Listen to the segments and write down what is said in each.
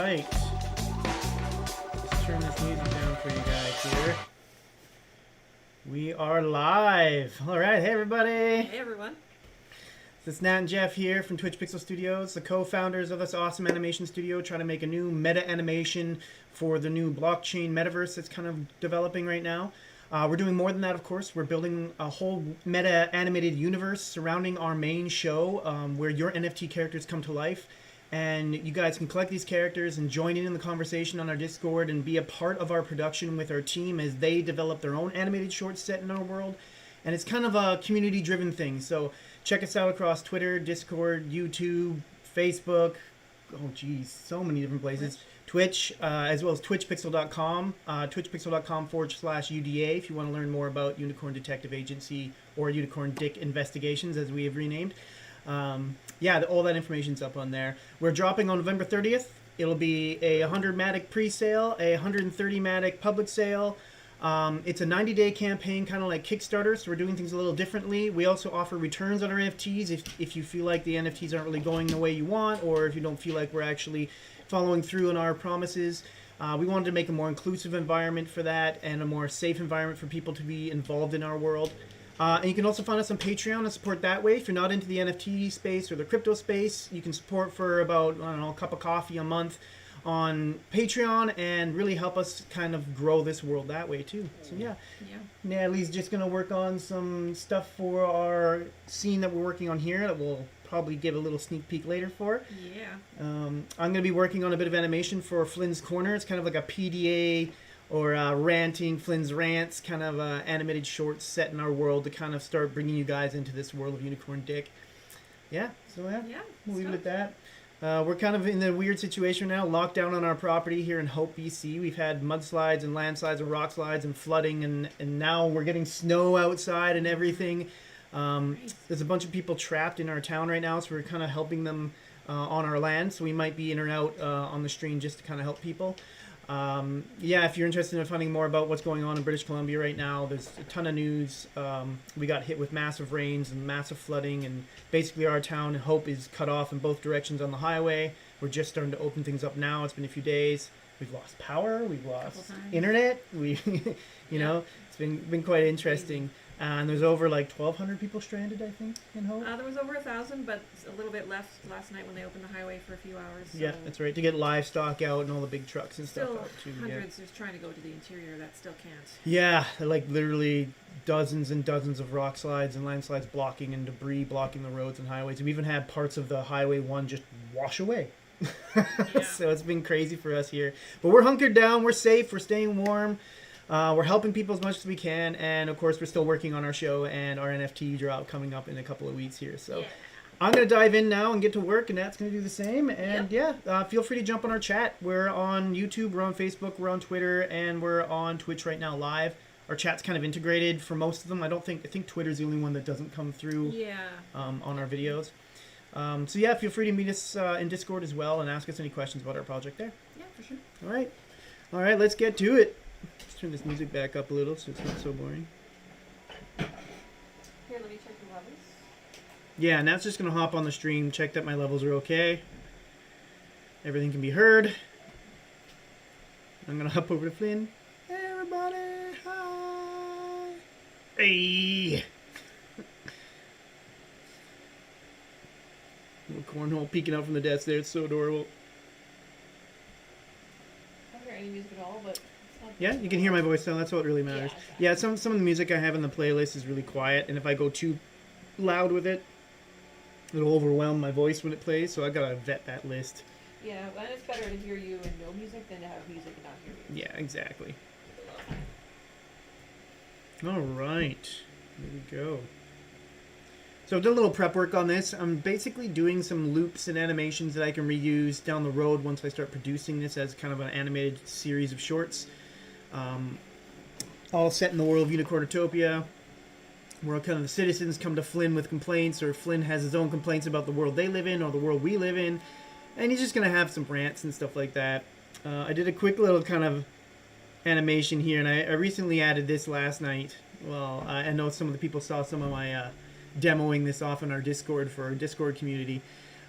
right. Let's turn this music down for you guys here. We are live. All right, hey everybody. Hey everyone. This is Nat and Jeff here from Twitch Pixel Studios, the co-founders of this awesome animation studio, trying to make a new meta animation for the new blockchain metaverse that's kind of developing right now. We're doing more than that, of course. We're building a whole meta animated universe surrounding our main show, where your NFT characters come to life. And you guys can collect these characters and join in the conversation on our Discord and be a part of our production with our team as they develop their own animated shorts set in our world. And it's kind of a community-driven thing. So check us out across Twitter, Discord, YouTube, Facebook. Oh, geez, so many different places. Twitch, as well as twitchpixel.com, twitchpixel.com/UDA if you want to learn more about Unicorn Detective Agency or Unicorn Dick Investigations, as we have renamed. Yeah, all that information's up on there. We're dropping on November 30th. It'll be a 100 Matic pre-sale, a 130 Matic public sale. It's a 90-day campaign, kind of like Kickstarter, so we're doing things a little differently. We also offer returns on our NFTs if you feel like the NFTs aren't really going the way you want, or if you don't feel like we're actually following through on our promises. We wanted to make a more inclusive environment for that and a more safe environment for people to be involved in our world. And you can also find us on Patreon and support that way. If you're not into the NFT space or the crypto space, you can support for about, I don't know, a cup of coffee a month on Patreon and really help us kind of grow this world that way too. So yeah. Natalie's just going to work on some stuff for our scene that we're working on here that we'll probably give a little sneak peek later for. Yeah. I'm going to be working on a bit of animation for Flynn's Corner. It's kind of like a PDA or ranting, Flynn's Rants, kind of animated shorts set in our world to kind of start bringing you guys into this world of Unicorn Dick. Yeah, so we'll leave it at that. We're kind of in the weird situation now, locked down on our property here in Hope, BC. We've had mudslides and landslides and rock slides and flooding, and now we're getting snow outside and everything. There's a bunch of people trapped in our town right now, so we're kind of helping them on our land. So we might be in or out on the stream just to kind of help people. If you're interested in finding more about what's going on in British Columbia right now, there's a ton of news. We got hit with massive rains and massive flooding, and basically our town, Hope, is cut off in both directions on the highway. We're just starting to open things up now. It's been a few days. We've lost power. We've lost internet. It's been quite interesting. And there's over like 1,200 people stranded, I think, in Hope. There was over 1,000, but a little bit left last night when they opened the highway for a few hours. So yeah, that's right. To get livestock out and all the big trucks and still stuff out too. Hundreds just trying to go to the interior that still can't. Yeah, like literally dozens and dozens of rock slides and landslides blocking and debris blocking the roads and highways. We even had parts of the Highway 1 just wash away. So it's been crazy for us here. But we're hunkered down. We're safe. We're staying warm. We're helping people as much as we can, and of course we're still working on our show and our NFT drop coming up in a couple of weeks here. So I'm going to dive in now and get to work, and Nat's going to do the same. And feel free to jump on our chat. We're on YouTube, we're on Facebook, we're on Twitter, and we're on Twitch right now live. Our chat's kind of integrated for most of them. I think Twitter's the only one that doesn't come through on our videos. Feel free to meet us in Discord as well and ask us any questions about our project there. Yeah, for sure. All right, let's get to it. Let's turn this music back up a little so it's not so boring. Here, let me check the levels. Yeah, Nat's just going to hop on the stream, check that my levels are okay. Everything can be heard. I'm going to hop over to Flynn. Hey, everybody. Hi. Hey. Little cornhole peeking out from the desk there. It's so adorable. I don't hear any music at all, but... Yeah, you can hear my voice now. That's what really matters. Yeah, some of the music I have in the playlist is really quiet, and if I go too loud with it, it'll overwhelm my voice when it plays, so I've got to vet that list. Yeah, and it's better to hear you and no music than to have music and not hear you. Yeah, exactly. All right. Here we go. So I've done a little prep work on this. I'm basically doing some loops and animations that I can reuse down the road once I start producing this as kind of an animated series of shorts. All set in the world of Unicornotopia, where kind of the citizens come to Flynn with complaints, or Flynn has his own complaints about the world they live in or the world we live in, and he's just going to have some rants and stuff like that. I did a quick little kind of animation here, and I recently added this last night. Well, I know some of the people saw some of my demoing this off in our Discord for our Discord community.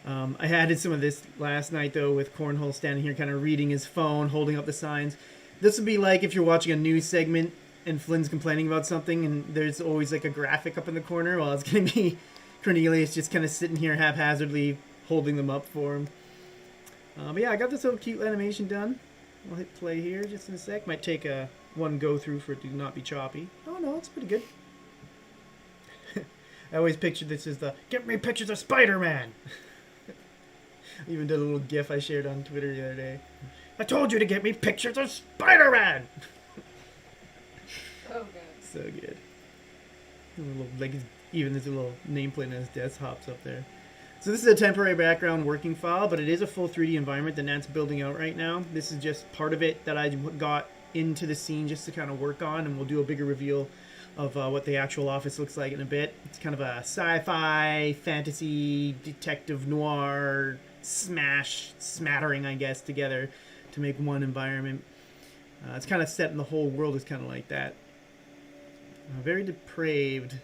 I added some of this last night though, with Cornhole standing here, kind of reading his phone, holding up the signs. This would be like if you're watching a news segment and Flynn's complaining about something, and there's always like a graphic up in the corner. Well, it's gonna be Cornelius just kind of sitting here haphazardly holding them up for him. But yeah, I got this little cute animation done. I'll hit play here just in a sec. Might take one go through for it to not be choppy. Oh no, it's pretty good. I always pictured this as the "Get me pictures of Spider-Man." I even did a little GIF I shared on Twitter the other day. I told you to get me pictures of Spider-Man. So good. So good. A little, like, even there's a little nameplate on his desktops up there. So this is a temporary background working file, but it is a full 3D environment that Nat's building out right now. This is just part of it that I got into the scene just to kind of work on, and we'll do a bigger reveal of what the actual office looks like in a bit. It's kind of a sci-fi, fantasy, detective noir smattering, I guess, together to make one environment. It's kind of set in the whole world is kind of like that. Very depraved.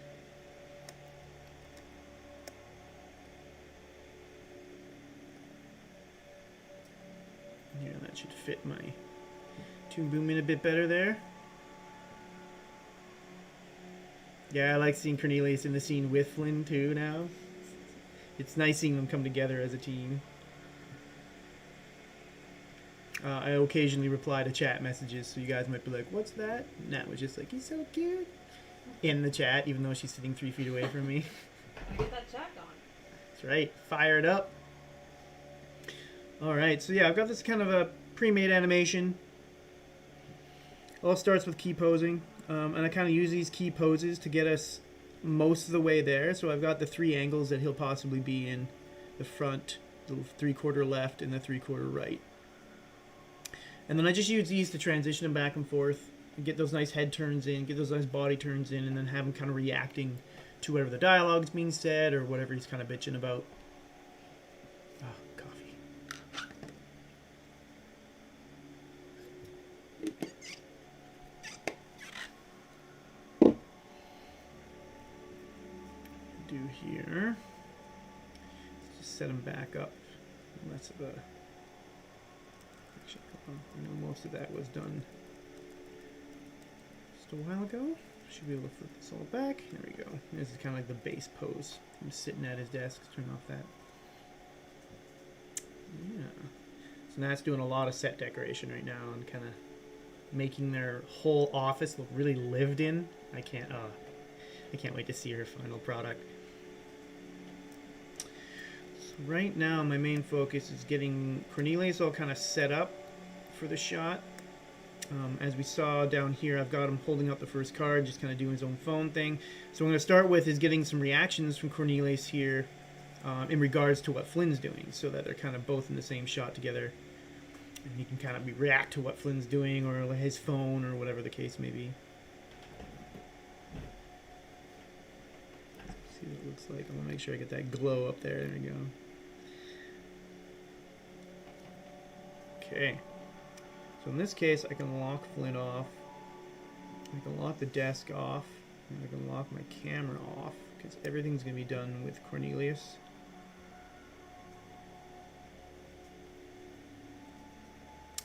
Yeah, that should fit my Toon Boom in a bit better there. Yeah, I like seeing Cornelius in the scene with Flynn too now. It's nice seeing them come together as a team. I occasionally reply to chat messages, so you guys might be like, what's that? Nat was just like, he's so cute. In the chat, even though she's sitting 3 feet away from me. I get that chat going. That's right. Fire it up. Alright, so yeah, I've got this kind of a pre-made animation. All starts with key posing. And I kind of use these key poses to get us most of the way there. So I've got the 3 angles that he'll possibly be in. The front, the 3/4 left, and the 3/4 right. And then I just use these to transition him back and forth, and get those nice head turns in, get those nice body turns in, and then have him kind of reacting to whatever the dialogue's being said or whatever he's kind of bitching about. Ah, coffee. Do here. Just set him back up. Less of a. Actually, I know most of that was done just a while ago. Should be able to flip this all back. There we go. This is kind of like the base pose. I'm sitting at his desk. Turn off that. Yeah. So Nat's doing a lot of set decoration right now and kind of making their whole office look really lived in. I can't wait to see her final product. So right now, my main focus is getting Cornelius all kind of set up for the shot. As we saw down here, I've got him holding up the first card, just kind of doing his own phone thing. So what I'm going to start with is getting some reactions from Cornelius here in regards to what Flynn's doing, so that they're kind of both in the same shot together. And he can kind of react to what Flynn's doing, or his phone, or whatever the case may be. Let's see what it looks like. I want to make sure I get that glow up there. There we go. Okay. So in this case, I can lock Flynn off. I can lock the desk off. And I can lock my camera off, because everything's going to be done with Cornelius.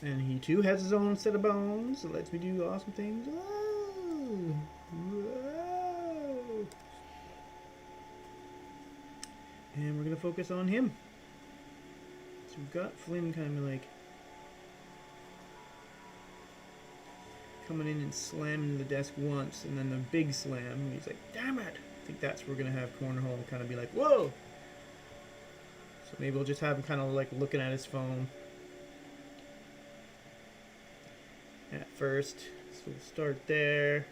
And he too has his own set of bones that lets me do awesome things. Oh! Whoa! And we're going to focus on him. So we've got Flynn kind of like coming in and slamming the desk once, and then the big slam, and he's like, damn it! I think that's where we're going to have Cornhole kind of be like, whoa! So maybe we'll just have him kind of like looking at his phone at first. So we'll start there.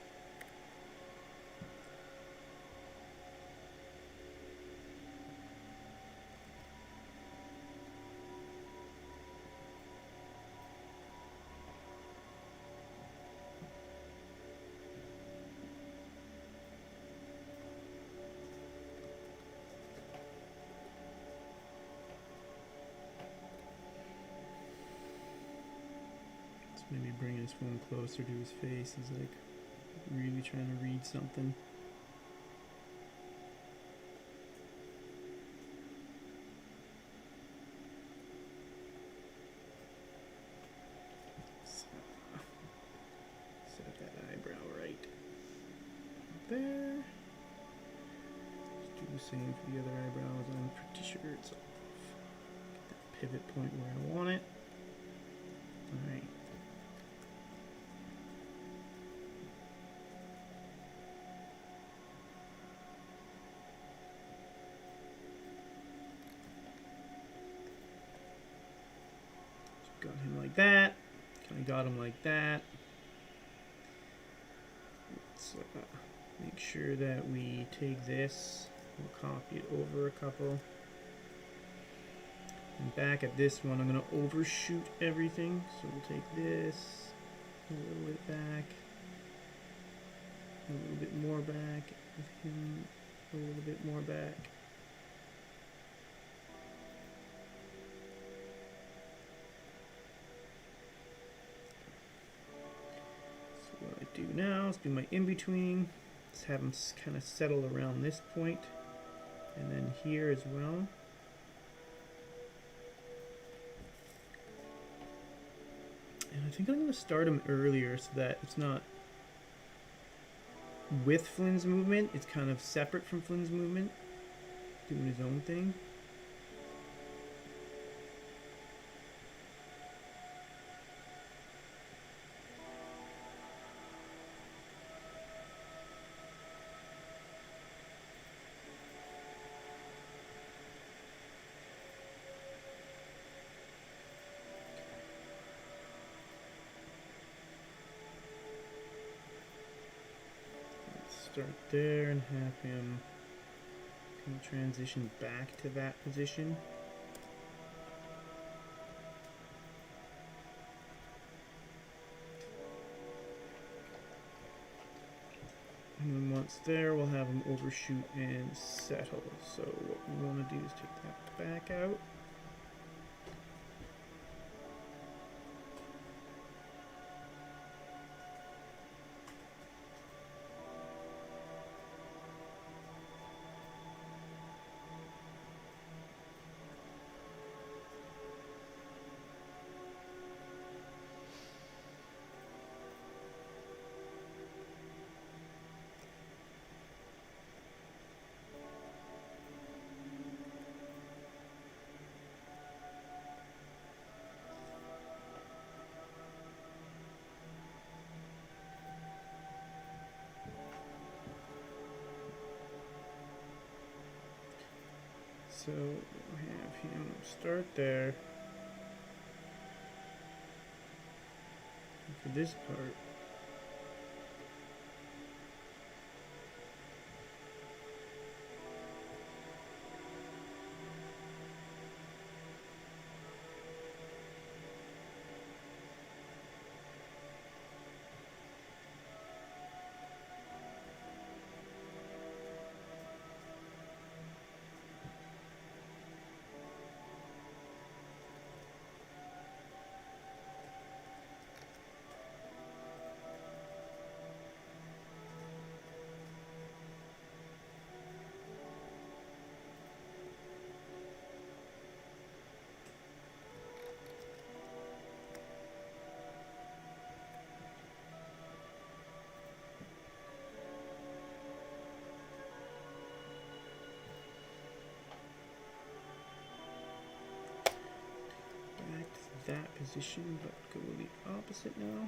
Maybe bring his phone closer to his face. He's like really trying to read something. same for the other eyebrows. I'm pretty sure it's off. Get that pivot point where I want it. Alright. Got him like that. Kind of got him like that. Let's make sure that we take this. We'll copy it over a couple. And back at this one, I'm going to overshoot everything. So we'll take this a little bit back. A little bit more back. With him a little bit more back. What I do now is do my in-between. Just have them kind of settle around this point. And then here as well. And I think I'm going to start him earlier so that it's not with Flynn's movement. It's kind of separate from Flynn's movement. Doing his own thing. Start there and have him kind of transition back to that position. And then once there, we'll have him overshoot and settle. So what we want to do is take that back out. So we'll have him start there. And for this part, that position, but go the opposite now.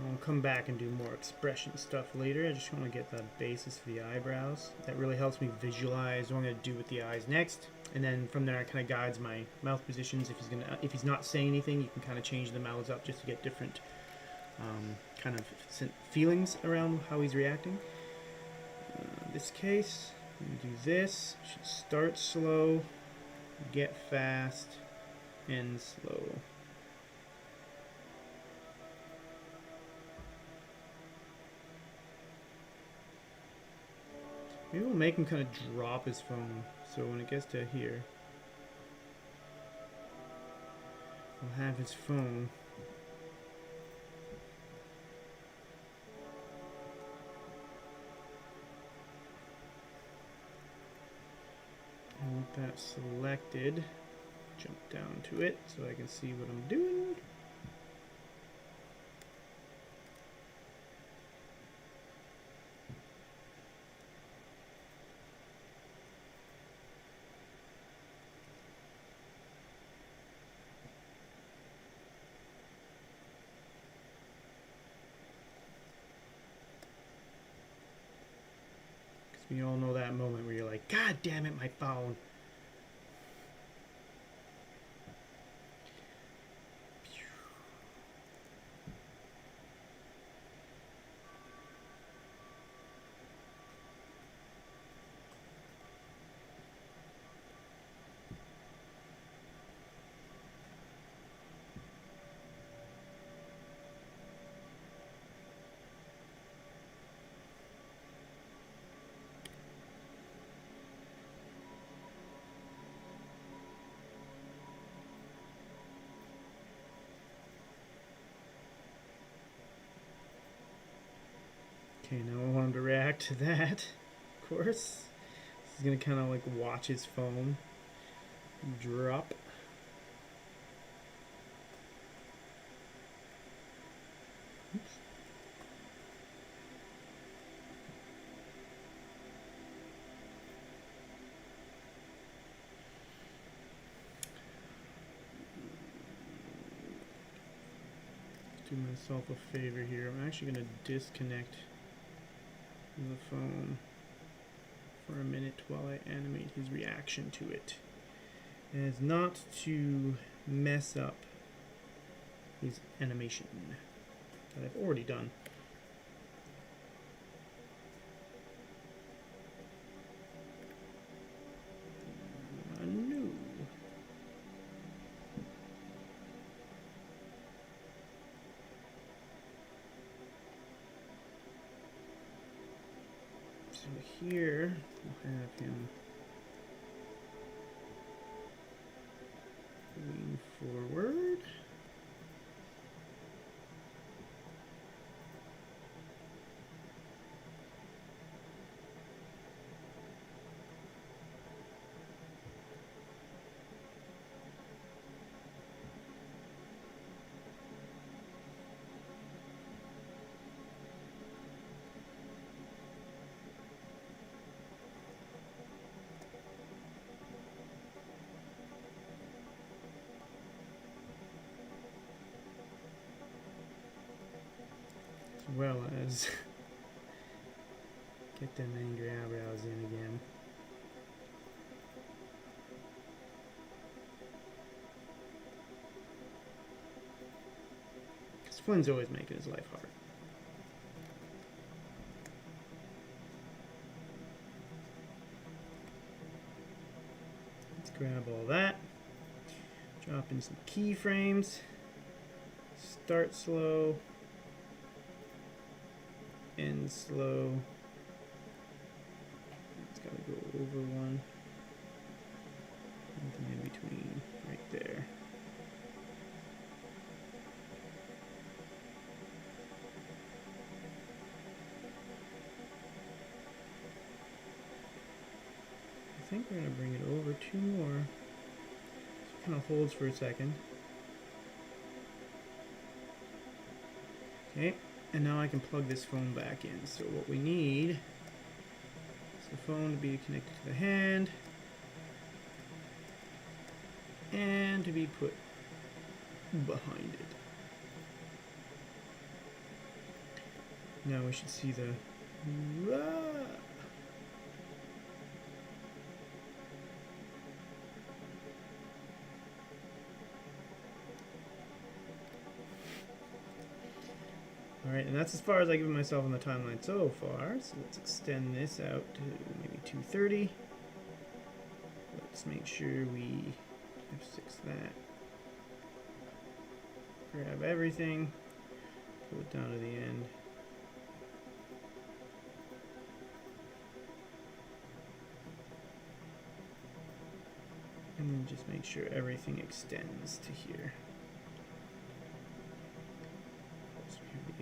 I'll come back and do more expression stuff later. I just want to get the basis for the eyebrows. That really helps me visualize what I'm going to do with the eyes next. And then from there, it kind of guides my mouth positions. If he's not saying anything, you can kind of change the mouths up just to get different kind of feelings around how he's reacting. In this case, I'm going to do this. Should start slow, get fast, end slow. Maybe we'll make him kind of drop his phone, so when it gets to here, will have his phone. And with that selected, jump down to it so I can see what I'm doing. We all know that moment where you're like, God damn it, my phone. Okay, now I want him to react to that, of course. He's gonna kind of like watch his phone drop. Oops. Do myself a favor here. I'm actually gonna disconnect the phone for a minute while I animate his reaction to it. And it's not to mess up his animation that I've already done. No. So here we'll have him lean forward. As well as get them angry eyebrows in again. Because Flynn's always making his life hard. Let's grab all that. Drop in some keyframes. Start slow. End slow. It's got to go over one. Anything in between, right there. I think we're going to bring it over two more. So it kind of holds for a second. Okay. And now I can plug this phone back in. So what we need is the phone to be connected to the hand and to be put behind it. Now we should see the Alright, and that's as far as I've given myself on the timeline so far. So let's extend this out to maybe 230. Let's make sure we F6 that. Grab everything, pull it down to the end. And then just make sure everything extends to here.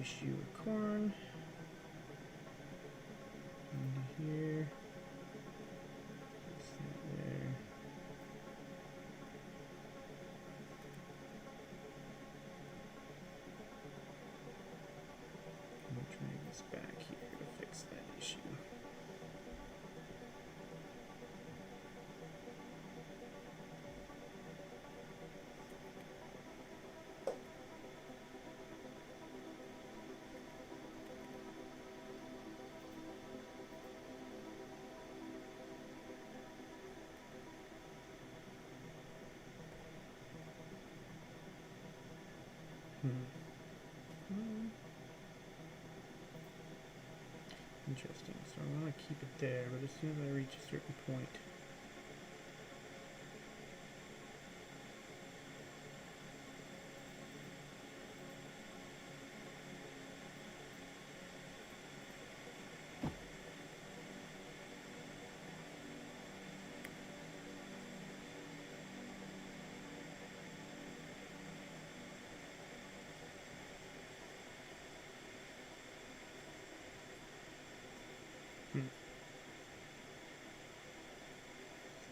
issue with corn. Into here. Fix that there. We'll drag this back here to fix that issue. Interesting. So I want to keep it there, but as soon as I reach a certain point.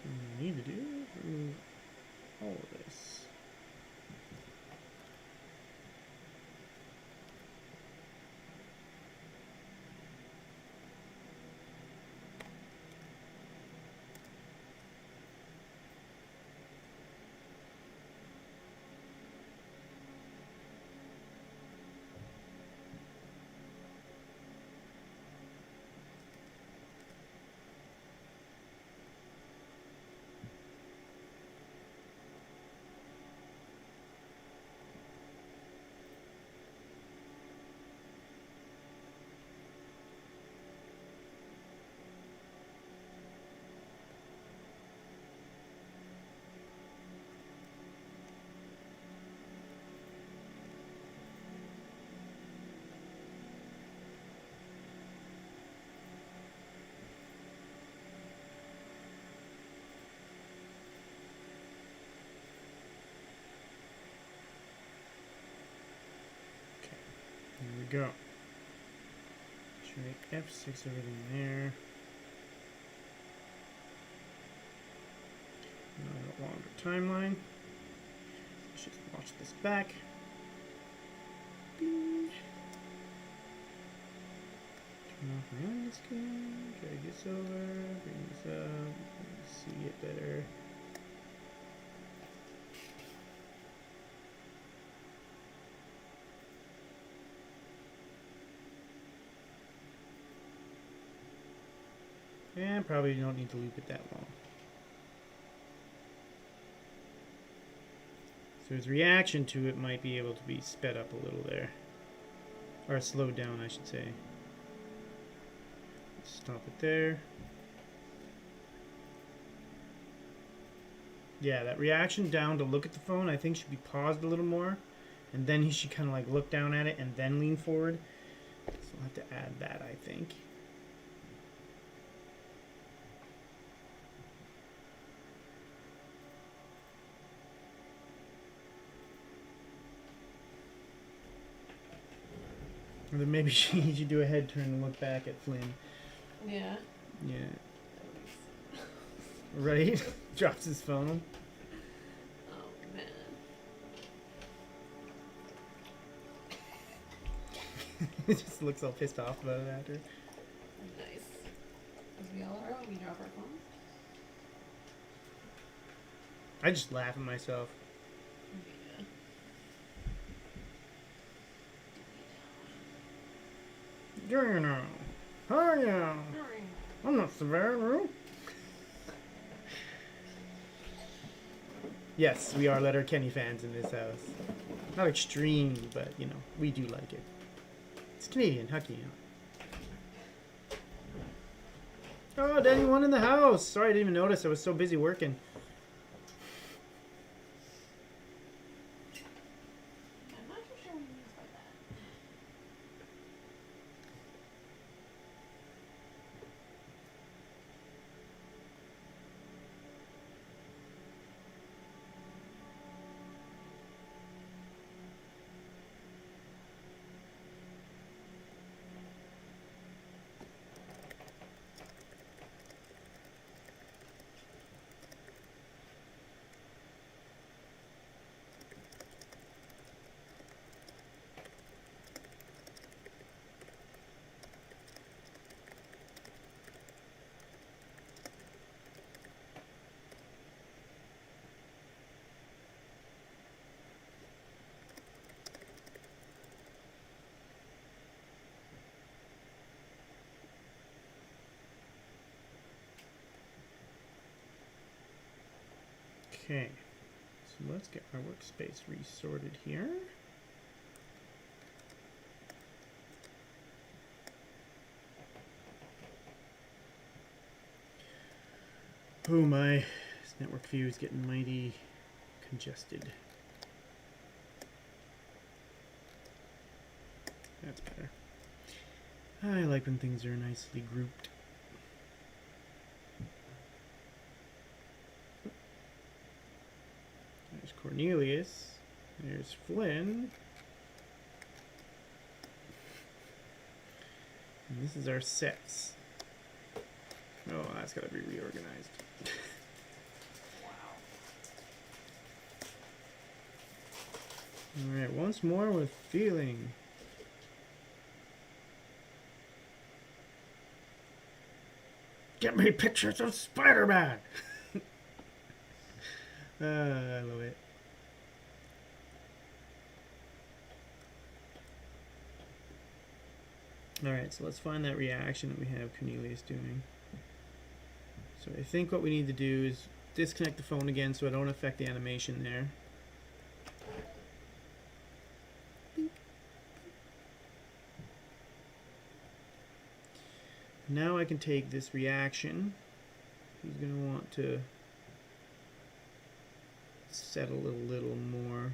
What I need to do is remove all of this. Here we go. Drag F6 everything there. Now a longer timeline. Let's just watch this back. Bing. Turn off my own skin. Drag this over. Bring this up. See it better. And probably don't need to loop it that long. So his reaction to it might be able to be sped up a little there. Or slowed down, I should say. Stop it there. Yeah, that reaction down to look at the phone, I think should be paused a little more. And then he should kind of like look down at it and then lean forward. So I'll have to add that, I think. Or then maybe she should do a head turn and look back at Flynn. Yeah. Yeah. Right? Drops his phone. Oh man. He just looks all pissed off about it after. Nice. As we all are when we drop our phones. I just laugh at myself. Yeah. You know. Oh yeah. I'm not so bad, right? Yes, we are Letterkenny fans in this house. Not extreme, but you know, we do like it. It's Canadian, how can you know? Oh, Danny won in the house. Sorry, I didn't even notice. I was so busy working. I'm not too sure what he means by that. Okay, so let's get our workspace resorted here. Oh my, this network view is getting mighty congested. That's better. I like when things are nicely grouped. There's Cornelius. There's Flynn. And this is our sets. Oh, that's got to be reorganized. Alright, once more with feeling. Get me pictures of Spider-Man! I love it. Alright, so let's find that reaction that we have Cornelius doing. So I think what we need to do is disconnect the phone again so I don't affect the animation there. Now I can take this reaction. He's going to want to settle a little more.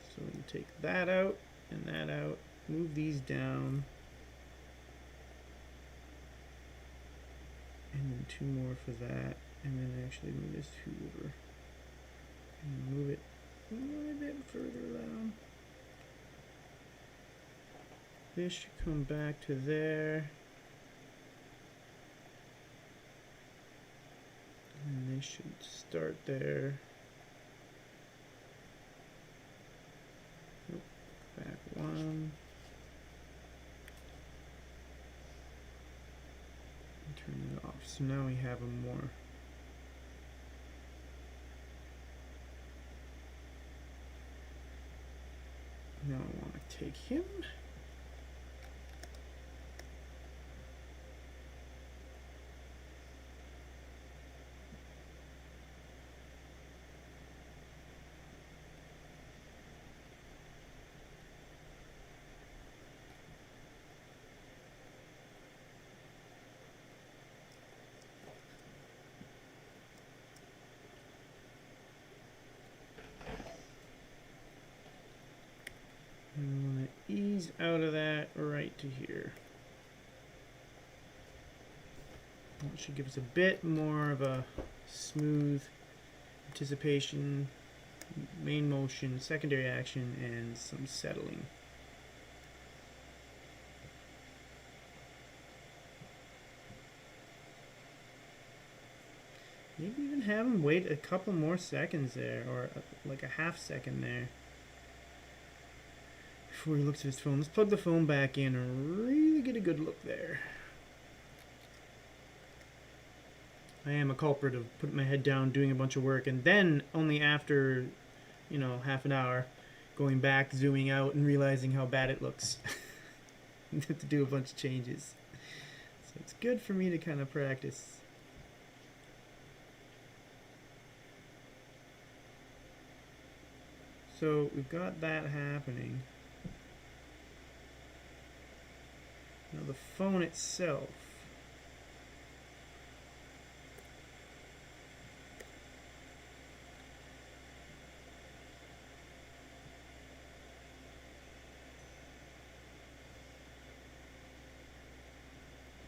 So we can take that out and that out. Move these down. And then 2 more for that. And then actually move this 2 over. And move it a little bit further down. This should come back to there. And they should start there. Nope. Back 1. And turn it off. So now we have a more. Now I want to take him. I'm going to ease out of that right to here. That should give us a bit more of a smooth anticipation, main motion, secondary action, and some settling. Maybe even have him wait a couple more seconds there, or like a half second there, before he looks at his phone. Let's plug the phone back in and really get a good look there. I am a culprit of putting my head down, doing a bunch of work, and then only after, you know, half an hour, going back, zooming out, and realizing how bad it looks. To do a bunch of changes. So it's good for me to kind of practice. So we've got that happening. Now the phone itself.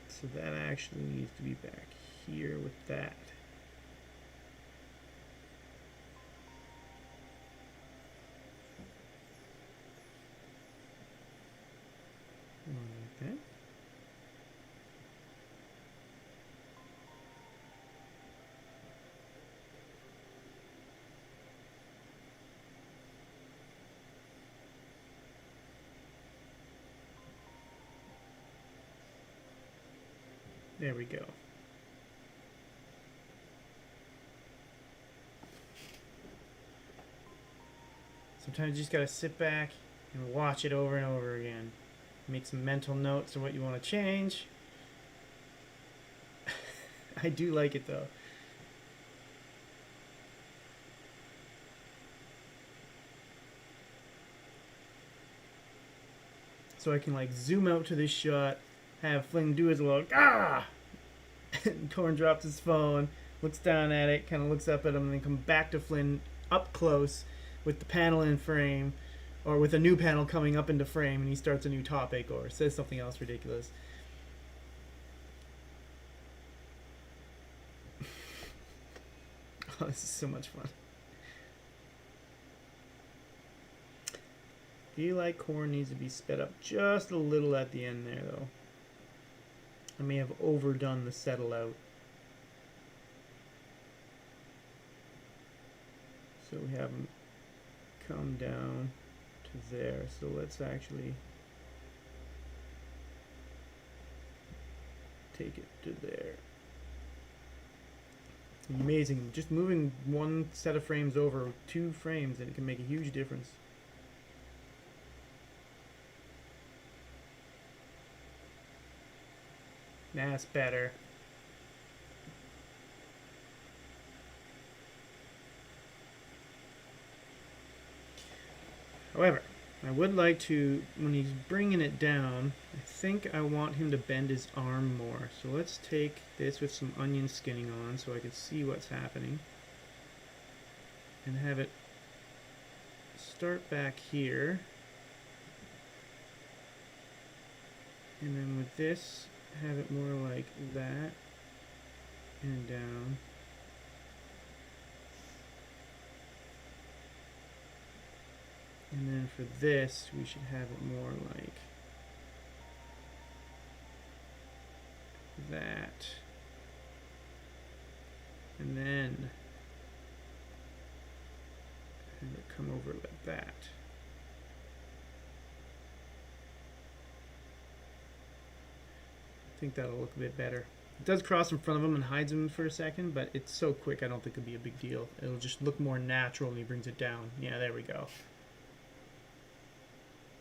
So that actually needs to be back here with that. Like that. There we go. Sometimes you just gotta sit back and watch it over and over again. Make some mental notes of what you want to change. I do like it though. so I can like zoom out to this shot, have Flynn do his little ah, and Corn drops his phone, looks down at it, kind of looks up at him, and then come back to Flynn up close with the panel in frame, or with a new panel coming up into frame, and he starts a new topic or says something else ridiculous. Oh, this is so much fun. I feel like Corn needs to be sped up just a little at the end there, though. I may have overdone the settle out. So we have him come down to there. So let's actually take it to there. Amazing. Just moving one set of frames over 2 frames, and it can make a huge difference. That's better. However, I would like to, when he's bringing it down, I think I want him to bend his arm more. So let's take this with some onion skinning on so I can see what's happening. And have it start back here. And then with this, have it more like that. And down. And then for this, we should have it more like that. And then have it come over like that. I think that'll look a bit better. It does cross in front of him and hides him for a second, but it's so quick I don't think it'll be a big deal. It'll just look more natural when he brings it down. Yeah, there we go.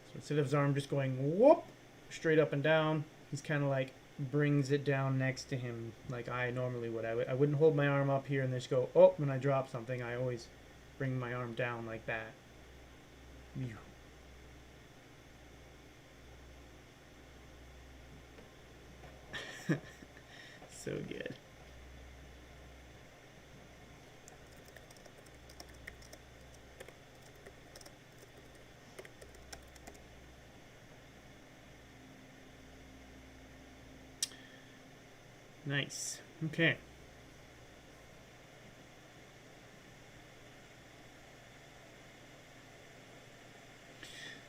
So instead of his arm just going whoop straight up and down, he's kind of like brings it down next to him like I normally would. I wouldn't hold my arm up here and just go, oh, when I drop something, I always bring my arm down like that. So good. Nice. Okay.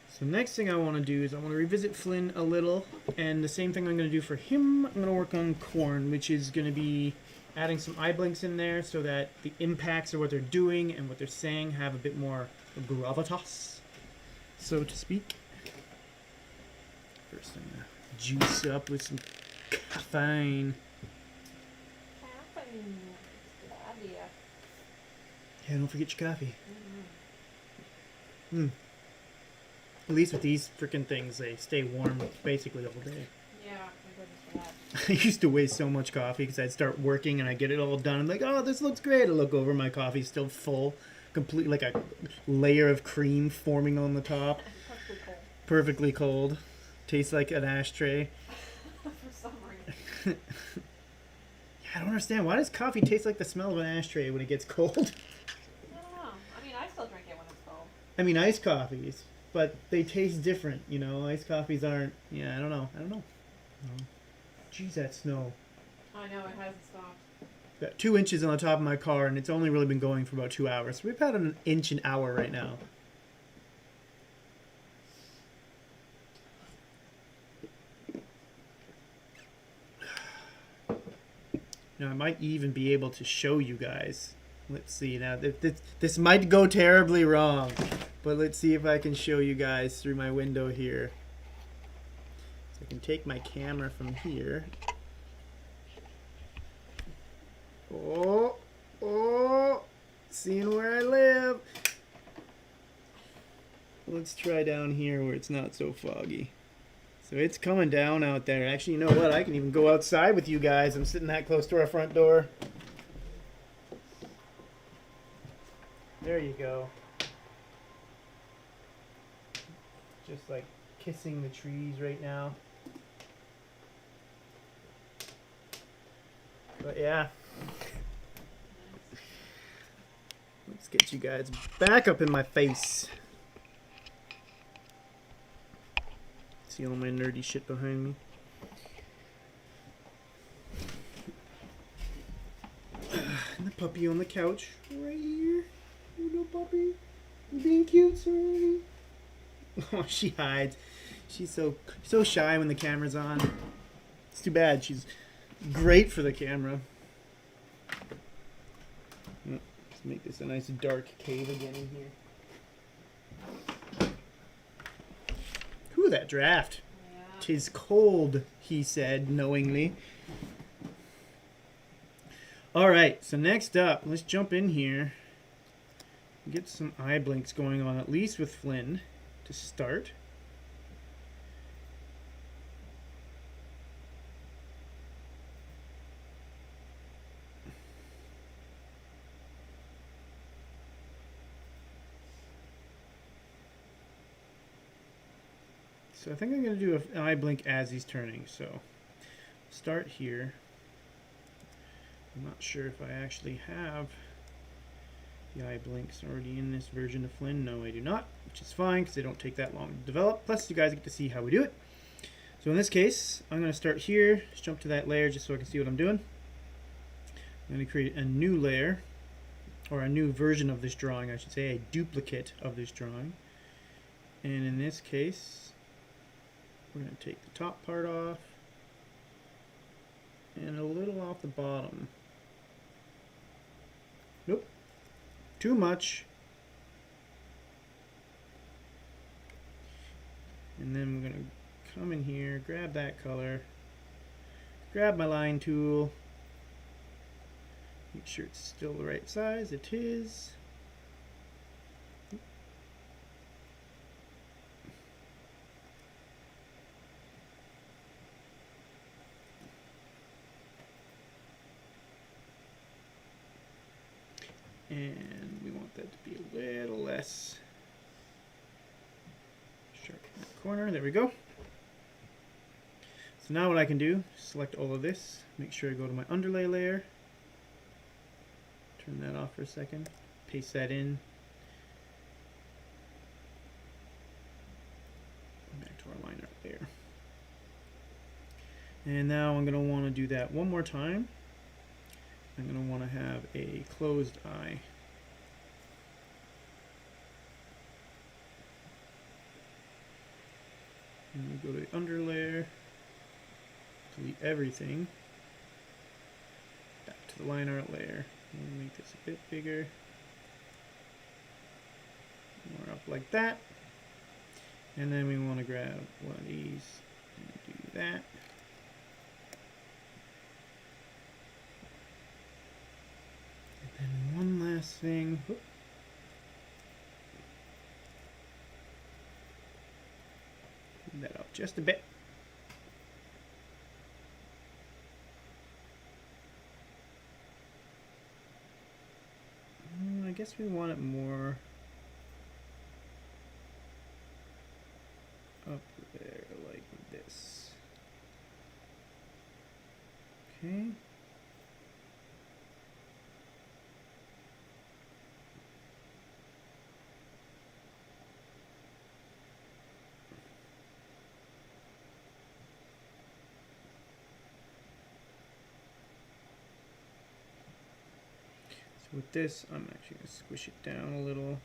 So next thing I want to do is I want to revisit Flynn a little, and the same thing I'm going to do for him, I'm going to work on Corn, which is going to be adding some eye blinks in there so that the impacts of what they're doing and what they're saying have a bit more gravitas, so to speak. First I'm going to juice up with some caffeine. Good idea. Yeah, don't forget your coffee. At least with these freaking things, they stay warm basically all day. Yeah, thank goodness for that. I used to waste so much coffee because I'd start working and I get it all done. I'm like, oh, this looks great. I look over, my coffee's still full, complete like a layer of cream forming on the top. Perfectly cold. Perfectly cold. Tastes like an ashtray. For some reason. I don't understand. Why does coffee taste like the smell of an ashtray when it gets cold? I don't know. I mean, I still drink it when it's cold. I mean, iced coffees, but they taste different, you know. Iced coffees aren't. Yeah, I don't know. Jeez, that snow. I know, it hasn't stopped. Got 2 inches on the top of my car, and it's only really been going for about 2 hours. So we've had an inch an hour right now. Now, I might even be able to show you guys. Let's see. Now, this might go terribly wrong, but let's see if I can show you guys through my window here. So I can take my camera from here. Oh, seeing where I live. Let's try down here where it's not so foggy. So it's coming down out there. Actually, you know what? I can even go outside with you guys. I'm sitting that close to our front door. There you go. Just like kissing the trees right now. But yeah. Let's get you guys back up in my face. See all my nerdy shit behind me. And the puppy on the couch right here. You little puppy. You being cute, Serenity. Oh, she hides. She's so shy when the camera's on. It's too bad. She's great for the camera. Let's make this a nice dark cave again in here. Whew, that draft. Yeah. 'Tis cold, he said knowingly. Alright, so next up, let's jump in here. Get some eye blinks going on, at least with Flynn, to start. So I think I'm going to do an eye blink as he's turning. So start here. I'm not sure if I actually have the eye blinks already in this version of Flynn. No, I do not, which is fine because they don't take that long to develop. Plus, you guys get to see how we do it. So in this case, I'm going to start here, just jump to that layer just so I can see what I'm doing. I'm going to create a new layer, or a new version of this drawing, I should say, a duplicate of this drawing. And in this case, we're going to take the top part off and a little off the bottom. Nope, too much. And then we're going to come in here, grab that color, grab my line tool, make sure it's still the right size. It is. And we want that to be a little less sharp in that corner. There we go. So now what I can do, select all of this, make sure I go to my underlay layer, turn that off for a second, paste that in, back to our liner layer. And now I'm going to want to do that one more time. I'm going to want to have a closed eye. And we go to the under layer, delete everything, back to the line art layer. We'll make this a bit bigger, more up like that. And then we want to grab one of these and do that. And one last thing. Whoop. Move that up just a bit. I guess we want it more up there, like this. Okay. With this, I'm actually going to squish it down a little.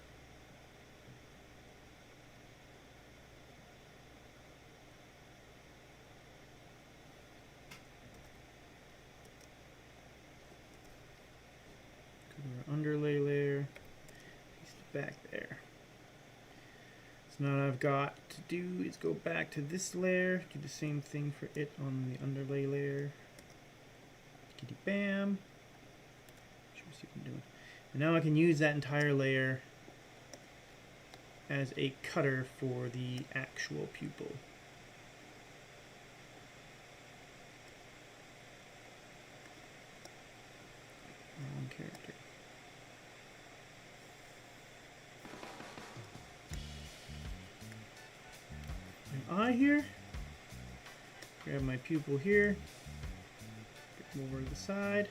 Go to our underlay layer, paste it back there. So now what I've got to do is go back to this layer, do the same thing for it on the underlay layer. Kitty bam. See what I'm doing. And now I can use that entire layer as a cutter for the actual pupil. Wrong character. And eye here. Grab my pupil here. Get them over to the side.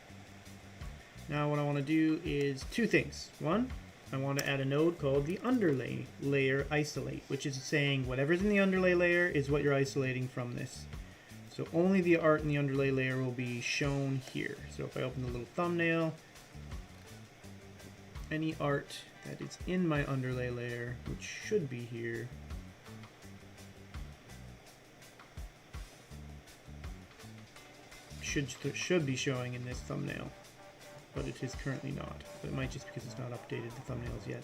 Now what I want to do is two things. One, I want to add a node called the underlay layer isolate, which is saying whatever's in the underlay layer is what you're isolating from this. So only the art in the underlay layer will be shown here. So if I open the little thumbnail, any art that is in my underlay layer, which should be here, should be showing in this thumbnail, but it is currently not. But it might just because it's not updated the thumbnails yet.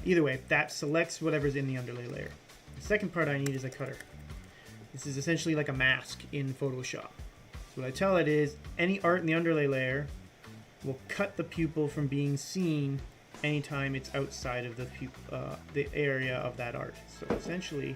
Either way, that selects whatever's in the underlay layer. The second part I need is a cutter. This is essentially like a mask in Photoshop. So what I tell it is any art in the underlay layer will cut the pupil from being seen anytime it's outside of the area of that art. So essentially,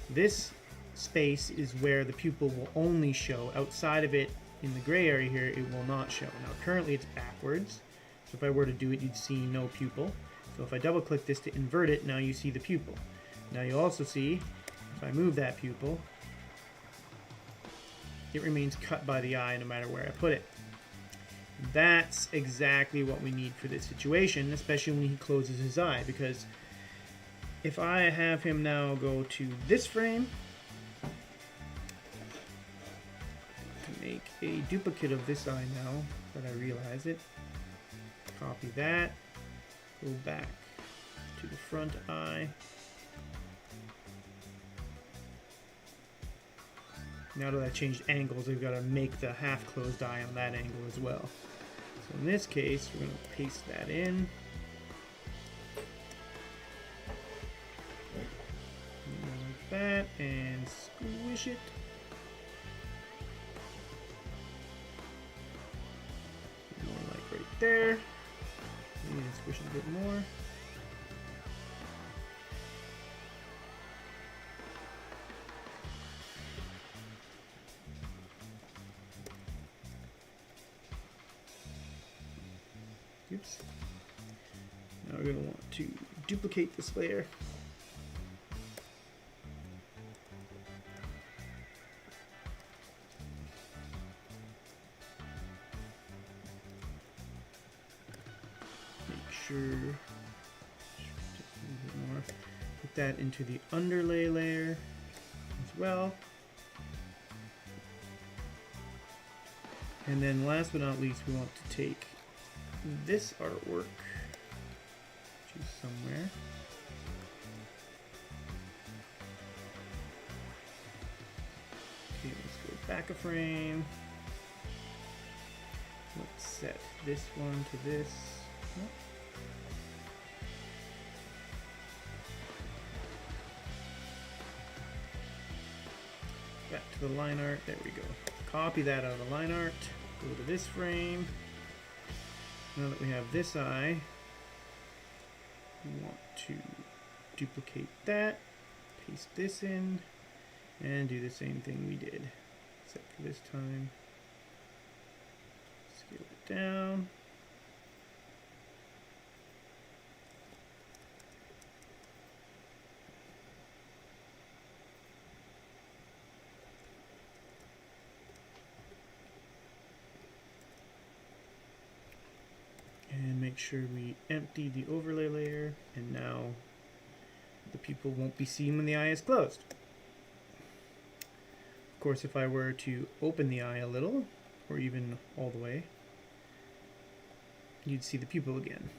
this space is where the pupil will only show. Outside of it, in the gray area here, it will not show. Now currently it's backwards, so if I were to do it, you'd see no pupil. So if I double click this to invert it, now you see the pupil. Now you also see, if I move that pupil, it remains cut by the eye no matter where I put it. That's exactly what we need for this situation, especially when he closes his eye, because if I have him now go to this frame, to make a duplicate of this eye now that I realize it, copy that, go back to the front eye. Now that I've changed angles, I've got to make the half-closed eye on that angle as well. So in this case, we're going to paste that in. Like that, and squish it. More like right there. And squish it a bit more. Oops. Now we're going to want to duplicate this layer. Make sure, a little bit more. Put that into the underlay layer as well. And then last but not least, we want to take this artwork, which is somewhere. Okay, let's go back a frame. Let's set this one to this. Back to the line art. There we go. Copy that out of the line art. Go to this frame. Now that we have this eye, we want to duplicate that, paste this in, and do the same thing we did, except for this time. Scale it down. And make sure we empty the overlay layer, and now the pupil won't be seen when the eye is closed. Of course, if I were to open the eye a little, or even all the way, you'd see the pupil again.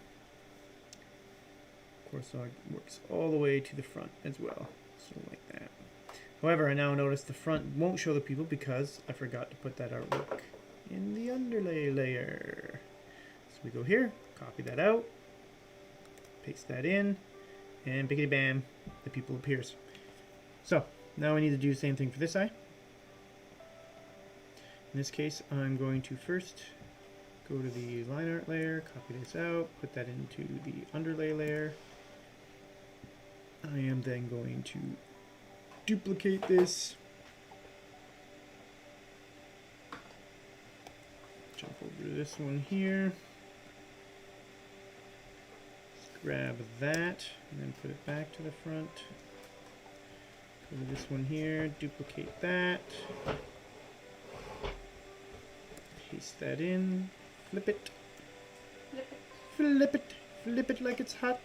Of course, it works all the way to the front as well, so like that. However, I now notice the front won't show the pupil because I forgot to put that artwork in the underlay layer. We go here, copy that out, paste that in, and biggity bam, the pupil appears. So now we need to do the same thing for this eye. In this case, I'm going to first go to the line art layer, copy this out, put that into the underlay layer. I am then going to duplicate this, jump over to this one here. Grab that and then put it back to the front. Go to this one here, duplicate that. Paste that in, flip it, flip it, flip it like it's hot.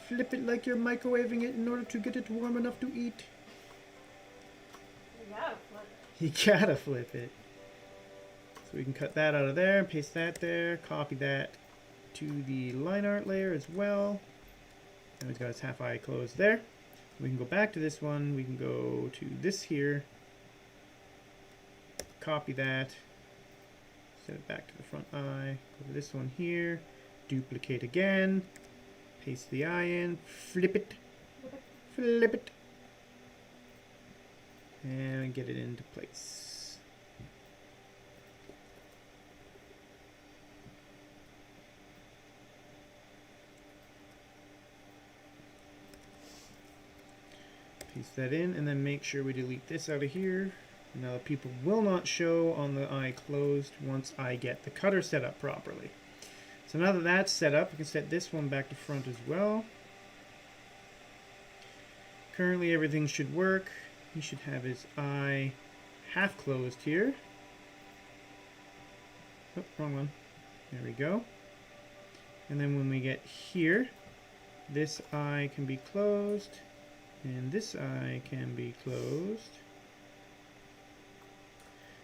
Flip it like you're microwaving it in order to get it warm enough to eat. You gotta flip it. So we can cut that out of there, paste that there, copy that to the line art layer as well. Now he's got his half eye closed there. We can go back to this one, we can go to this here, copy that, set it back to the front eye, go to this one here, duplicate again, paste the eye in, flip it, and get it into place. Paste that in, and then make sure we delete this out of here. Now the pupil will not show on the eye closed once I get the cutter set up properly. So now that that's set up, we can set this one back to front as well. Currently everything should work. He should have his eye half closed here. Oh, wrong one. There we go. And then when we get here, this eye can be closed, and this eye can be closed.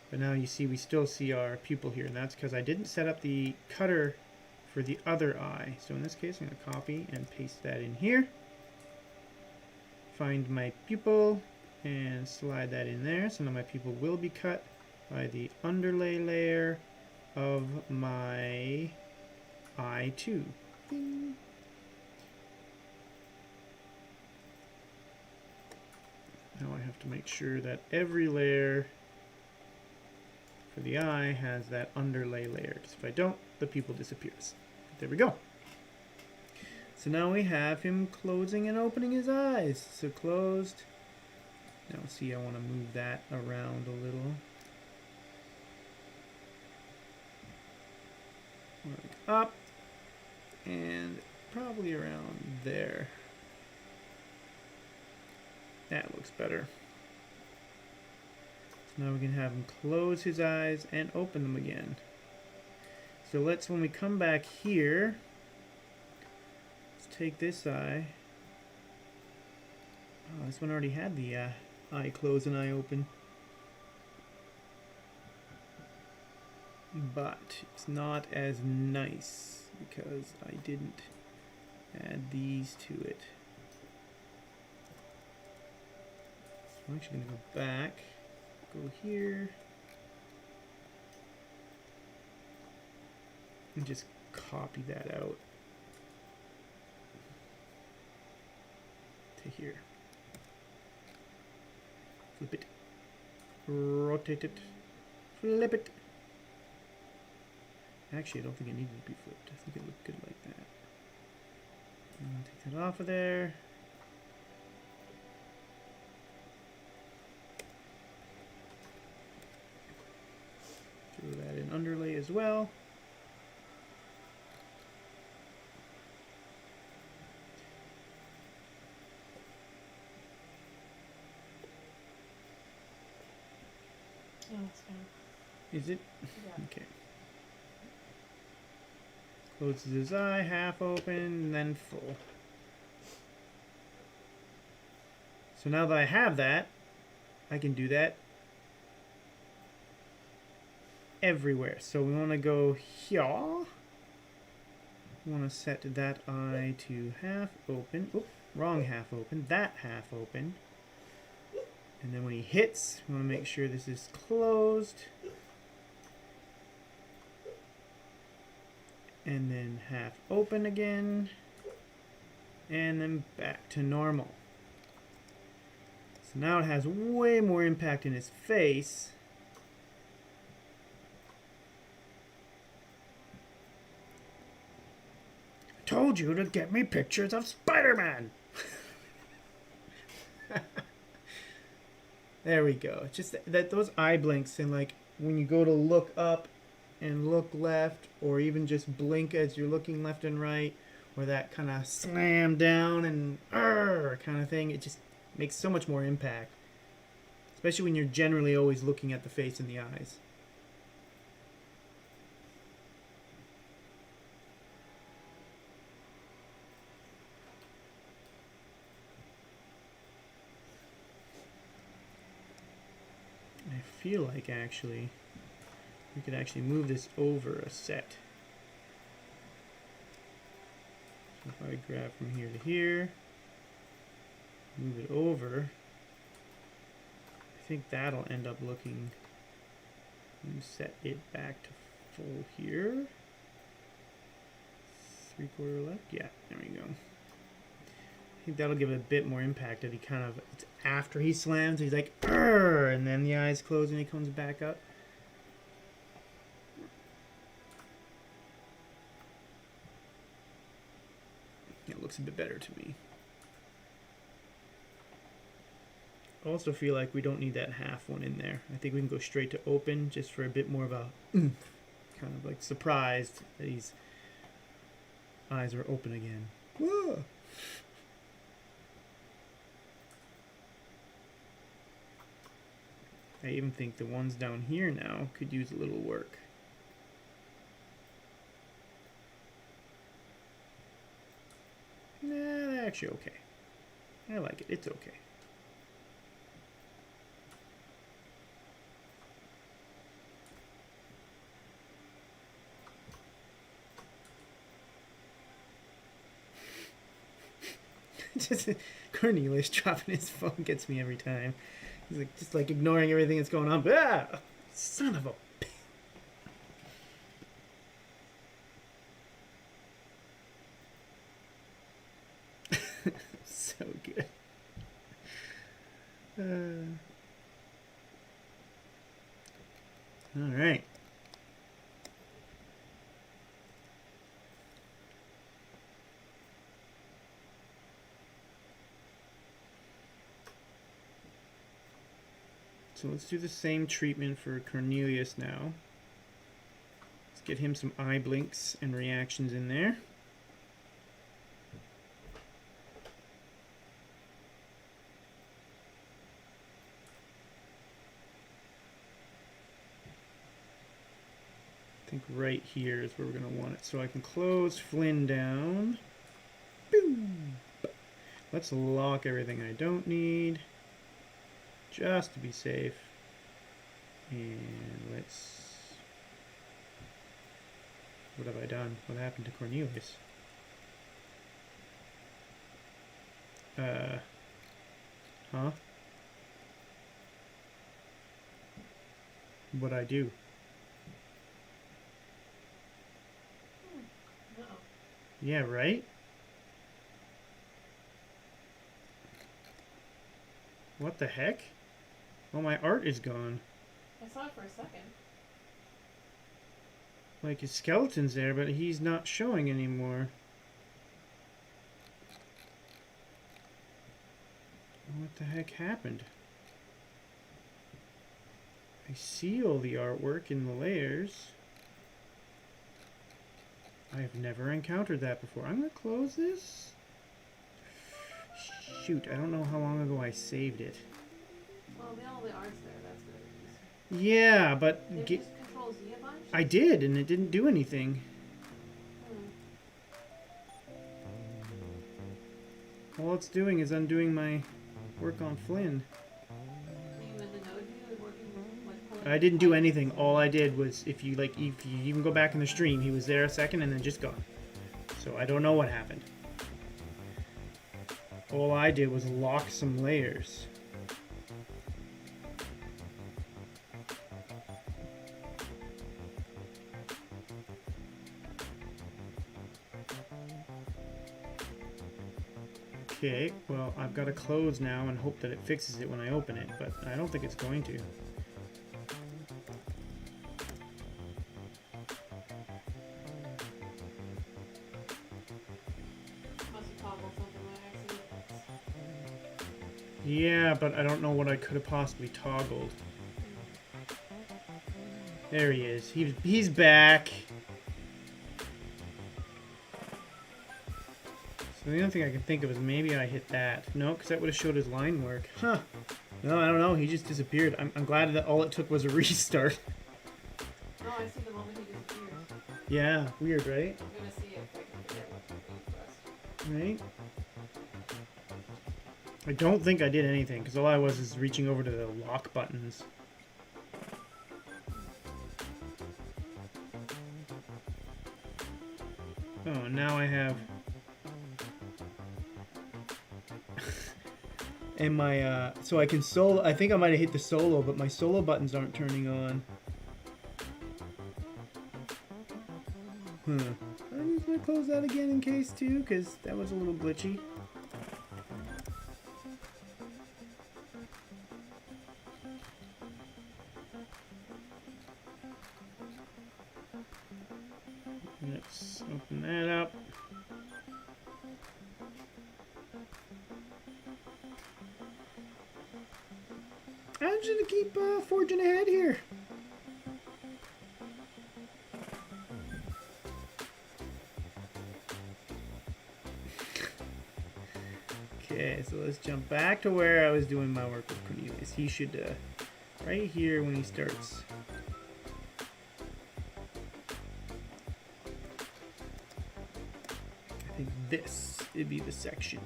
But now you see we still see our pupil here, and that's because I didn't set up the cutter for the other eye. So in this case, I'm going to copy and paste that in here. Find my pupil and slide that in there. So now my pupil will be cut by the underlay layer of my eye 2. Ding. Now I have to make sure that every layer for the eye has that underlay layer, because if I don't, the pupil disappears. There we go. So now we have him closing and opening his eyes. So closed. Now see, I want to move that around a little. Like up and probably around there. That looks better. So now we can have him close his eyes and open them again. So let's, when we come back here, let's take this eye. Oh, this one already had the eye closed and eye open. But it's not as nice because I didn't add these to it. So I'm actually going to go back, go here, and just copy that out to here. Flip it, rotate it, flip it. Actually, I don't think it needed to be flipped. I think it looked good like that. Take that off of there. Throw that in underlay as well. Oh, that's fine. Is it? Yeah. Okay. Closes his eye, half open, and then full. So now that I have that, I can do that everywhere. So we want to go here. We want to set that eye to half open. Oop, wrong half open. That half open. And then when he hits, we want to make sure this is closed. And then half open again. And then back to normal. So now it has way more impact in his face. I told you to get me pictures of Spider-Man! There we go. It's just that those eye blinks, and like when you go to look up and look left, or even just blink as you're looking left and right, or that kind of slam down and kind of thing. It just makes so much more impact, especially when you're generally always looking at the face and the eyes. I feel like actually we could actually move this over a set. So if I grab from here to here, move it over, I think that'll end up looking, and set it back to full here. 3/4 left, yeah, there we go. I think that'll give it a bit more impact that he kind of, it's after he slams, he's like, "Arr!" And then the eyes close and he comes back up. It looks a bit better to me. I also feel like we don't need that half one in there. I think we can go straight to open just for a bit more of a kind of like surprised that his eyes are open again. Whoa! I even think the ones down here now could use a little work. Nah, they're actually okay. I like it. It's okay. Just Cornelius dropping his phone gets me every time. He's like just like ignoring everything that's going on. Ah, son of a. So good. All right. So let's do the same treatment for Cornelius now. Let's get him some eye blinks and reactions in there. I think right here is where we're going to want it. So I can close Flynn down. Boom. Let's lock everything I don't need, just to be safe. And let's... What have I done? What happened to Cornelius? Huh? What'd I do? Uh-oh. Yeah, right? What the heck? Well, my art is gone. I saw it for a second. Like, his skeleton's there, but he's not showing anymore. What the heck happened? I see all the artwork in the layers. I have never encountered that before. I'm going to close this. Shoot, I don't know how long ago I saved it. Well, all the art's there. That's good. Yeah, but Did you just control Z a bunch? I did, and it didn't do anything. All it's doing is undoing my work on Flynn. Are you in the node view and working like pulling? I didn't do anything. All I did was, if you even go back in the stream, he was there a second and then just gone. So I don't know what happened. All I did was lock some layers. Okay, well, I've got to close now and hope that it fixes it when I open it, but I don't think it's going to. Yeah, but I don't know what I could have possibly toggled. There he is. He's back. So the only thing I can think of is maybe I hit that. No, because that would have showed his line work. Huh. No, I don't know. He just disappeared. I'm glad that all it took was a restart. Oh, I see the moment he disappears. Yeah, weird, right? I'm gonna see if I can figure out what to do Right? I don't think I did anything, because all I was is reaching over to the lock buttons. Oh, now I have... and my, so I can solo... I think I might have hit the solo, but my solo buttons aren't turning on. I'm just gonna close that again in case, too, because that was a little glitchy. Let's open that up. I'm just gonna keep forging ahead here. Okay, so let's jump back to where I was doing my work with Cornelius. He should, right here when he starts. I think this would be the section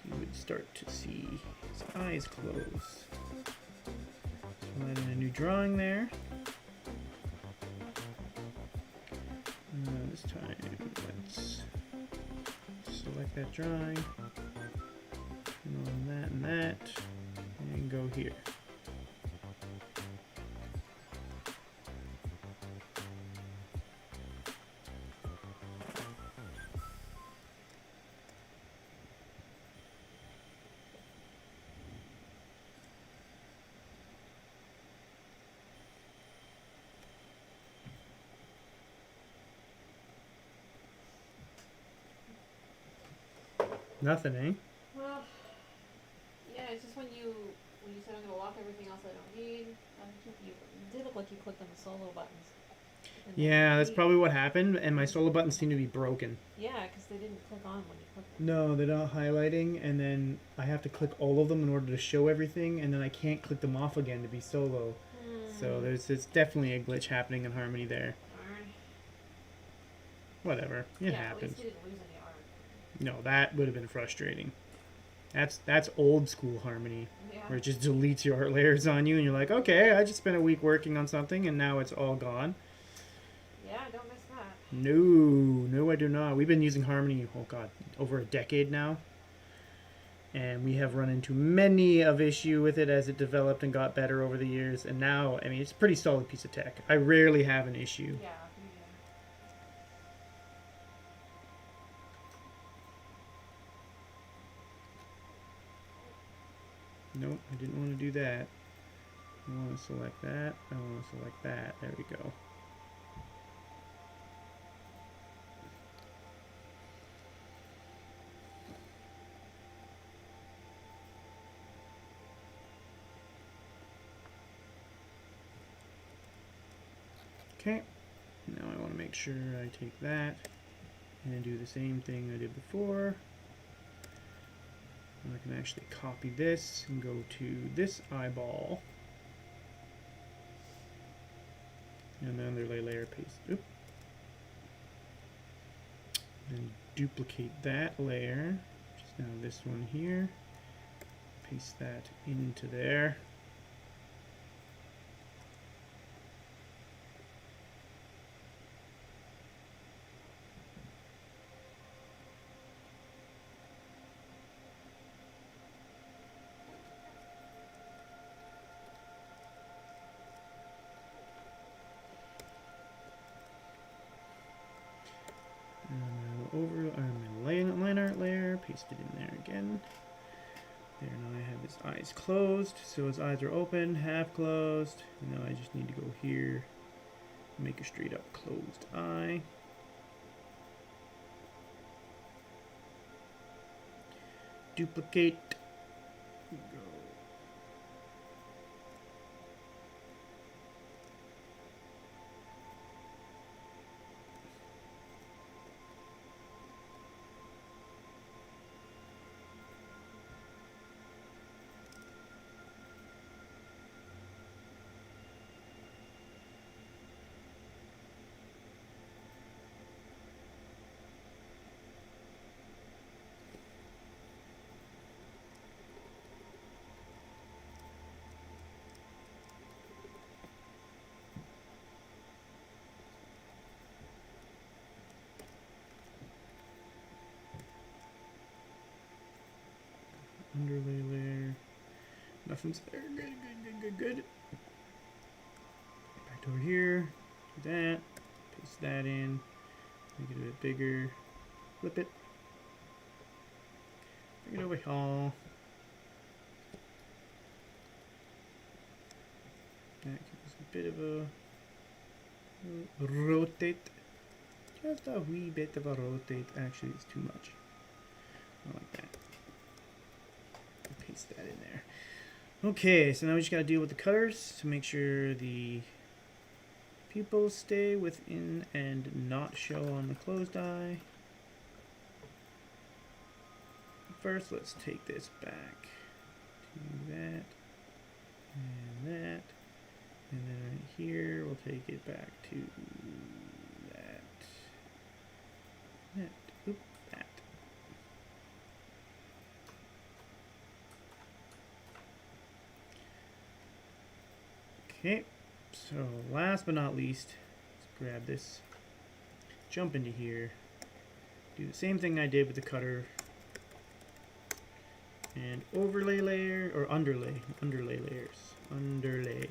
he would start to see his eyes close. So add in a new drawing there. This time, let's select that drawing, and on that, and go here. Nothing, eh? Well, yeah, it's just when you said I'm gonna lock everything else I don't need. It did look like you clicked on the solo buttons. Yeah, that's probably what happened, and my solo buttons seem to be broken. Yeah, because they didn't click on when you clicked them. No, they're not highlighting, and then I have to click all of them in order to show everything, and then I can't click them off again to be solo. So it's definitely a glitch happening in Harmony there. Darn. Whatever, it At happens. least you didn't lose any art. No, that would have been frustrating. That's old school Harmony, Yeah. where it just deletes your art layers on you, and you're like, okay, I just spent a week working on something, and now it's all gone. Yeah, don't miss that. No, I do not. We've been using Harmony, oh god, over a decade now. And we have run into many of issue with it as it developed and got better over the years. And now, I mean, it's a pretty solid piece of tech. I rarely have an issue. Yeah. Nope, I didn't want to do that. I want to select that. I want to select that. There we go. Okay, now I want to make sure I take that and do the same thing I did before. And I can actually copy this and go to this eyeball. And then underlay layer paste. Oop. And duplicate that layer, which is now this one here. Paste that into there. Line art layer, paste it in there again. There, now I have his eyes closed, so his eyes are open, half closed. And now I just need to go here, make a straight up closed eye. Duplicate. Go. underlay layer. Nothing's there. Good. Back over here. Do that. Paste that in. Make it a bit bigger. Flip it. Bring it over here. That gives us a bit of a rotate. Just a wee bit of a rotate. Actually, it's too much. I like that. Paste that in there. Okay, so now we just gotta deal with the cutters to make sure the pupils stay within and not show on the closed eye. First, let's take this back to that and that, and then right here we'll take it back to that, that. Okay, so last but not least, let's grab this, jump into here, do the same thing I did with the cutter, and overlay layer, or underlay layers, underlay.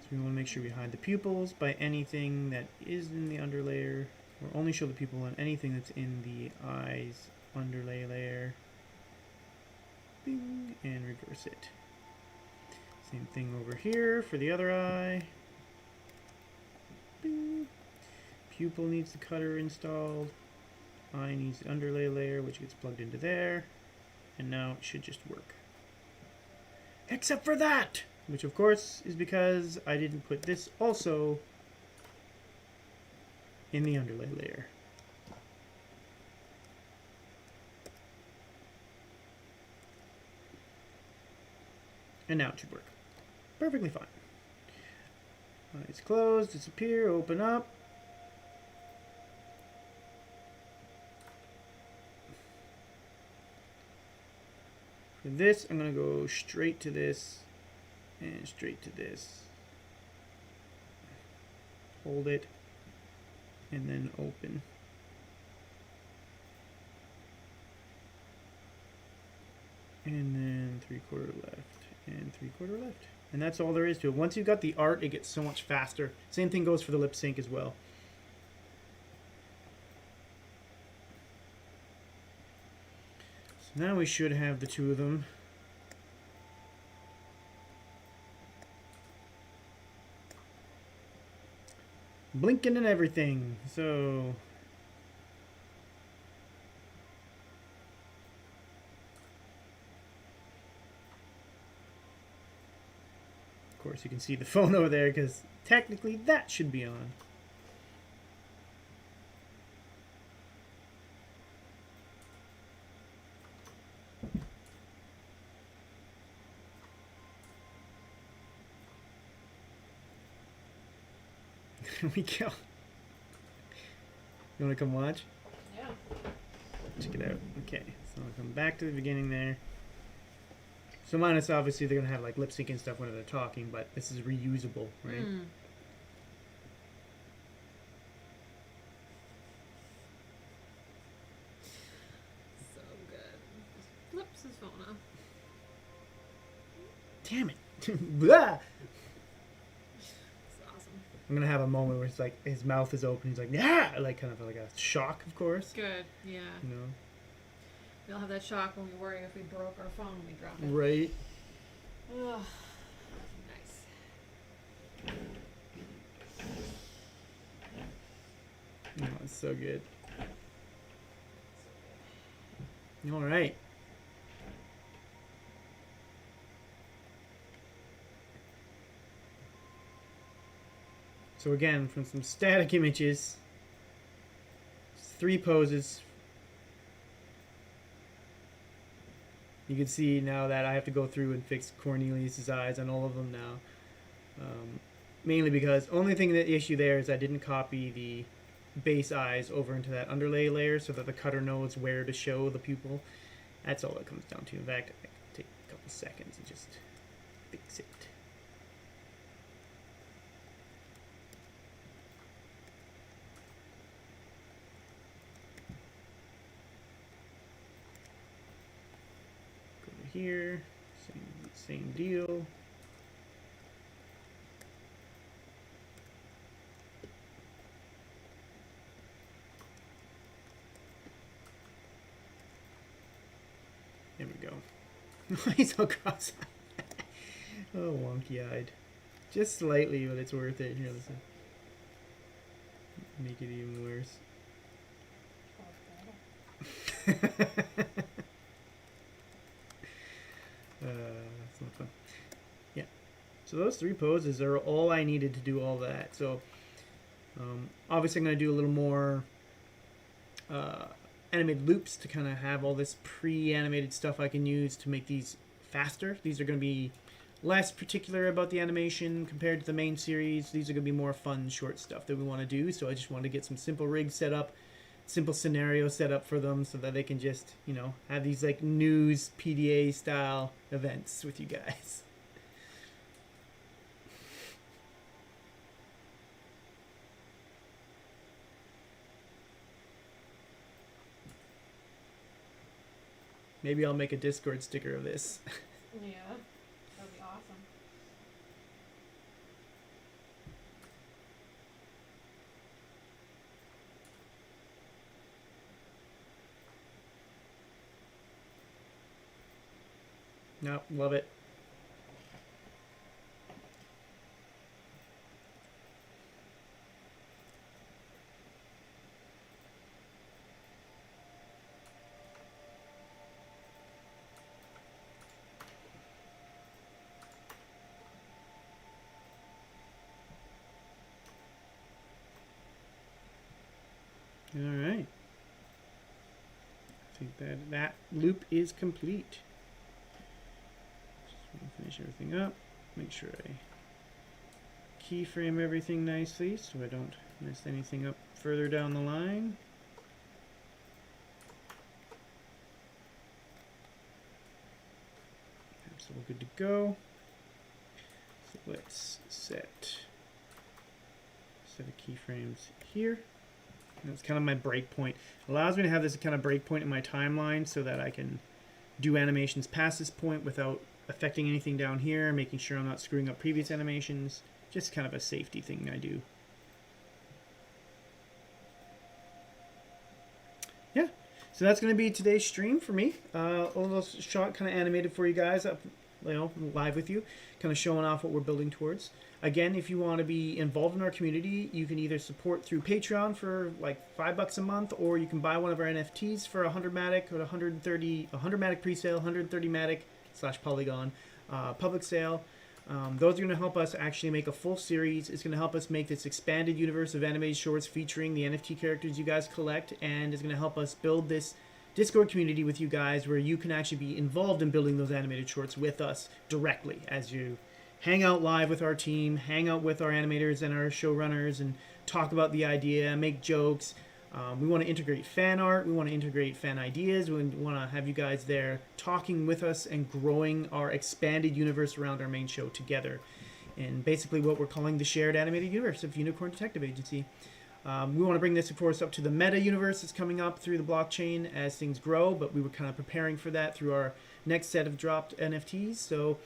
So we want to make sure we hide the pupils by anything that is in the underlayer, or only show the pupil on anything that's in the eyes underlay layer. Bing, and reverse it. Same thing over here for the other eye. Bing. Pupil needs the cutter installed. Eye needs the underlay layer, which gets plugged into there. And now it should just work. Except for that! Which of course is because I didn't put this also in the underlay layer. And now it should work. Perfectly fine. Eyes closed, disappear, open up. For this, I'm going to go straight to this and straight to this. Hold it and then open. And then 3/4 left. And 3/4 left. And that's all there is to it. Once you've got the art, it gets so much faster. Same thing goes for the lip sync as well. So now we should have the two of them. Blinking and everything. So of course, you can see the phone over there because technically that should be on. There we go. You want to come watch? Yeah. Check it out. Okay, so I'll come back to the beginning there. So minus obviously they're gonna have like lip sync and stuff when they're talking, but this is reusable, right? So good. Just flips his phone off. Damn it! Blah! It's awesome. I'm gonna have a moment where it's like his mouth is open. He's like, yeah, like kind of like a shock, of course. Good. Yeah. You know. We'll have that shock when we worry if we broke our phone when we drop it. Right. Ugh. Nice. Oh, it's so good. All right. So again, from some static images, 3 poses. You can see now that I have to go through and fix Cornelius's eyes on all of them now. Mainly because only thing the issue there is I didn't copy the base eyes over into that underlay layer so that the cutter knows where to show the pupil. That's all it comes down to. In fact, I can take a couple seconds and just fix it. here. Same deal. There we go. He's all cross-eyed. Oh, wonky-eyed. Just slightly, but it's worth it. Here, listen. Make it even worse. That's not fun. Yeah. So those 3 poses are all I needed to do all that. So obviously I'm going to do a little more animated loops to kind of have all this pre-animated stuff I can use to make these faster. These are going to be less particular about the animation compared to the main series. These are going to be more fun, short stuff that we want to do. So I just want to get some simple rigs set up, simple scenario set up for them so that they can just, you know, have these like news PDA style events with you guys. Maybe I'll make a Discord sticker of this. Yeah, that'd be awesome. No, love it. All right. I think that loop is complete. Just want to finish everything up. Make sure I keyframe everything nicely so I don't mess anything up further down the line. So we're good to go. So let's set of keyframes here. And it's kind of my breakpoint. Allows me to have this kind of breakpoint in my timeline so that I can do animations past this point without affecting anything down here, making sure I'm not screwing up previous animations. Just kind of a safety thing I do. Yeah, so that's going to be today's stream for me. A little shot kind of animated for you guys, up, you know, live with you, kind of showing off what we're building towards. Again, if you want to be involved in our community, you can either support through Patreon for like $5 a month, or you can buy one of our NFTs for 100 Matic or 100 Matic pre-sale, 130 Matic / Polygon public sale. Those are going to help us actually make a full series. It's going to help us make this expanded universe of animated shorts featuring the NFT characters you guys collect, and it's going to help us build this Discord community with you guys where you can actually be involved in building those animated shorts with us directly as you hang out live with our team, hang out with our animators and our showrunners, and talk about the idea, make jokes. We want to integrate fan art. We want to integrate fan ideas. We want to have you guys there talking with us and growing our expanded universe around our main show together. And basically what we're calling the shared animated universe of Unicorn Detective Agency. We want to bring this, of course, up to the meta universe that's coming up through the blockchain as things grow, but we were kind of preparing for that through our next set of dropped NFTs. So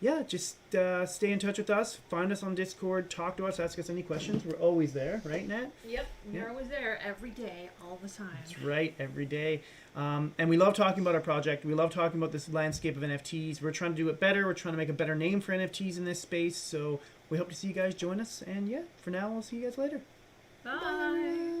yeah, just stay in touch with us. Find us on Discord. Talk to us. Ask us any questions. We're always there, right, Nat? Yep, we're Yep. always there every day, all the time. That's right, every day. And we love talking about our project. We love talking about this landscape of NFTs. We're trying to do it better. We're trying to make a better name for NFTs in this space. So we hope to see you guys join us. And yeah, for now, I'll see you guys later. Bye.